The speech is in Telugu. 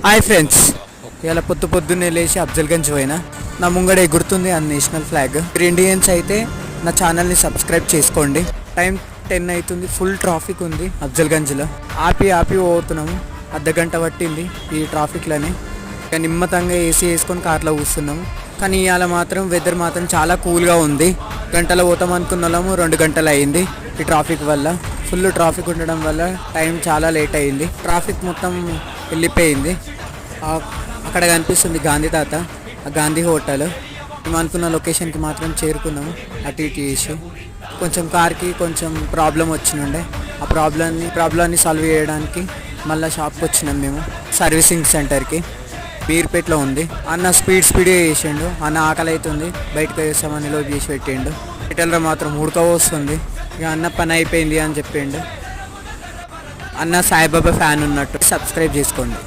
హాయ్ ఫ్రెండ్స్, ఇలా పొద్దున్నే లేచి అఫ్జల్గంజ్ పోయినా. నా ముంగడ ఎగురుతుంది ఆ నేషనల్ ఫ్లాగ్. మీరు ఇండియన్స్ అయితే నా ఛానల్ని సబ్స్క్రైబ్ చేసుకోండి. టైం 10 అవుతుంది, ఫుల్ ట్రాఫిక్ ఉంది అఫ్జల్గంజ్లో. ఆపి పోతున్నాము, అర్ధగంట పట్టింది ఈ ట్రాఫిక్లోనే. ఇక నిమ్మతంగా ఏసీ వేసుకొని కార్లో కూర్చున్నాము. కానీ ఇవాళ మాత్రం వెదర్ మాత్రం చాలా కూల్గా ఉంది. గంటలో పోతాం అనుకున్న వాళ్ళము 2 గంటలు అయింది ఈ ట్రాఫిక్ వల్ల. ఫుల్ ట్రాఫిక్ ఉండడం వల్ల టైం చాలా లేట్ అయింది. ట్రాఫిక్ మొత్తం వెళ్ళిపోయింది. అక్కడ కనిపిస్తుంది గాంధీ తాత, ఆ గాంధీ హోటల్. మేము అనుకున్న లొకేషన్కి మాత్రం చేరుకున్నాము. అటు ఇటు చేసి కొంచెం కార్కి కొంచెం ప్రాబ్లం వచ్చినుండే. ఆ ప్రాబ్లమ్ని సాల్వ్ చేయడానికి మళ్ళీ షాప్కి వచ్చినాం మేము, సర్వీసింగ్ సెంటర్కి. మీర్పేటలో ఉంది. అన్న స్పీడ్గా చేసిండు. అన్న ఆకలి అవుతుంది, బయటకు వేసామని లోపు చేసి పెట్టిండు. రిటైలర్ మాత్రం ఉడకవస్తుంది. ఇక అన్న పని అయిపోయింది అని చెప్పిండు. అన్న సాయిబాబా ఫ్యాన్ ఉన్నట్టు. సబ్స్క్రైబ్ చేసుకోండి.